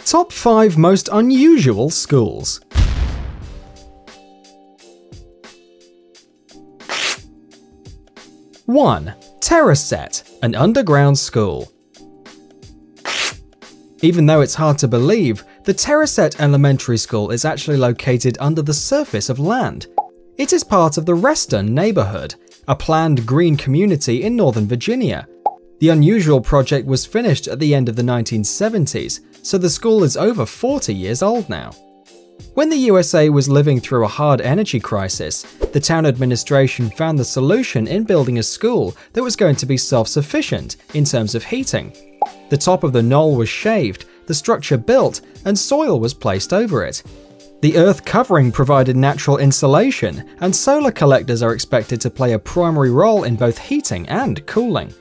Top 5 most unusual schools. One, Terraset, an underground school. Even though it's hard to believe, the Terraset Elementary School is actually located under the surface of land. It is part of the Reston neighborhood, a planned green community in Northern Virginia. The unusual project was finished at the end of the 1970s, so the school is over 40 years old now. When the USA was living through a hard energy crisis, the town administration found the solution in building a school that was going to be self-sufficient in terms of heating. The top of the knoll was shaved, the structure built, and soil was placed over it. The earth covering provided natural insulation, and solar collectors are expected to play a primary role in both heating and cooling.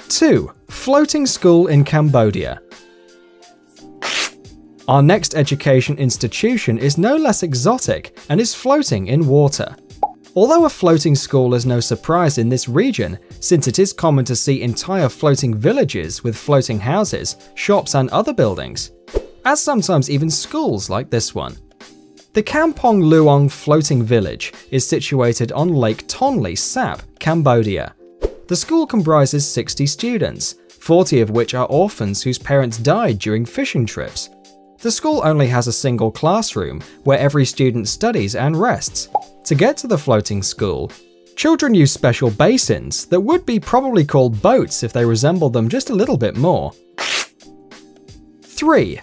2. Floating school in Cambodia. Our next education institution is no less exotic and is floating in water. Although a floating school is no surprise in this region, since it is common to see entire floating villages with floating houses, shops and other buildings, as sometimes even schools like this one. The Kampong Luong Floating Village is situated on Lake Tonle Sap, Cambodia. The school comprises 60 students, 40 of which are orphans whose parents died during fishing trips. The school only has a single classroom where every student studies and rests. To get to the floating school, children use special basins that would be probably called boats if they resembled them just a little bit more. 3.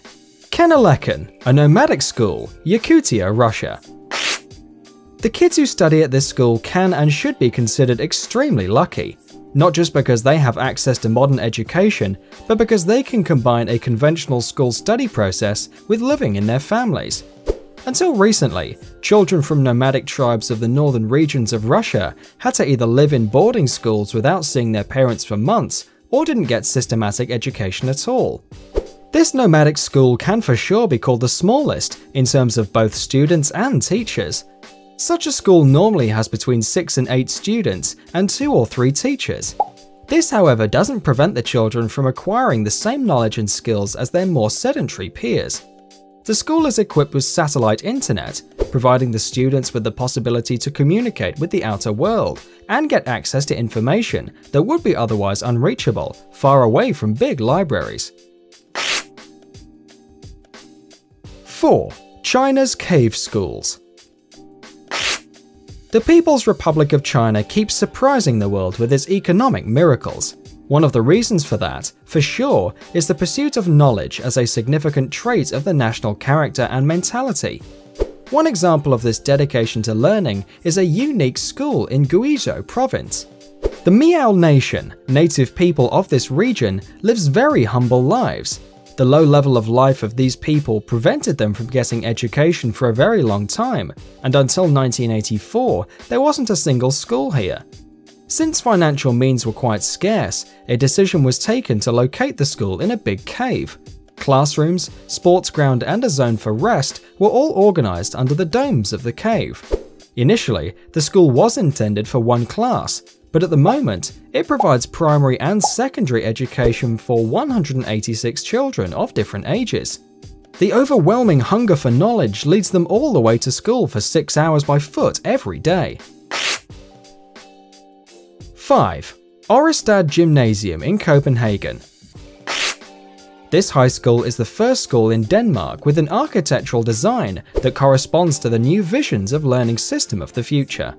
Kenalekan, a nomadic school, Yakutia, Russia. The kids who study at this school can and should be considered extremely lucky, not just because they have access to modern education, but because they can combine a conventional school study process with living in their families. Until recently, children from nomadic tribes of the northern regions of Russia had to either live in boarding schools without seeing their parents for months, or didn't get systematic education at all. This nomadic school can for sure be called the smallest in terms of both students and teachers. Such a school normally has between 6 and 8 students and 2 or 3 teachers. This, however, doesn't prevent the children from acquiring the same knowledge and skills as their more sedentary peers. The school is equipped with satellite internet, providing the students with the possibility to communicate with the outer world and get access to information that would be otherwise unreachable, far away from big libraries. 4. China's cave schools. The People's Republic of China keeps surprising the world with its economic miracles. One of the reasons for that, for sure, is the pursuit of knowledge as a significant trait of the national character and mentality. One example of this dedication to learning is a unique school in Guizhou province. The Miao Nation, native people of this region, lives very humble lives. The low level of life of these people prevented them from getting education for a very long time, and until 1984, there wasn't a single school here. Since financial means were quite scarce, a decision was taken to locate the school in a big cave. Classrooms, sports ground and a zone for rest were all organized under the domes of the cave. Initially, the school was intended for one class, but at the moment, it provides primary and secondary education for 186 children of different ages. The overwhelming hunger for knowledge leads them all the way to school for 6 hours by foot every day. 5. Orestad Gymnasium in Copenhagen. This high school is the first school in Denmark with an architectural design that corresponds to the new visions of learning system of the future.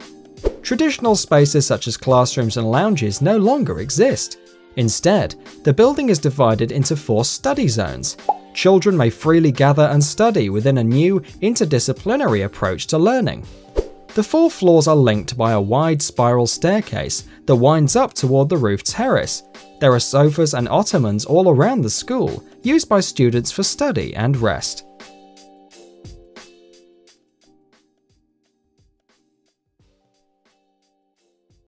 Traditional spaces such as classrooms and lounges no longer exist. Instead, the building is divided into 4 study zones. Children may freely gather and study within a new, interdisciplinary approach to learning. The 4 floors are linked by a wide spiral staircase that winds up toward the roof terrace. There are sofas and ottomans all around the school, used by students for study and rest.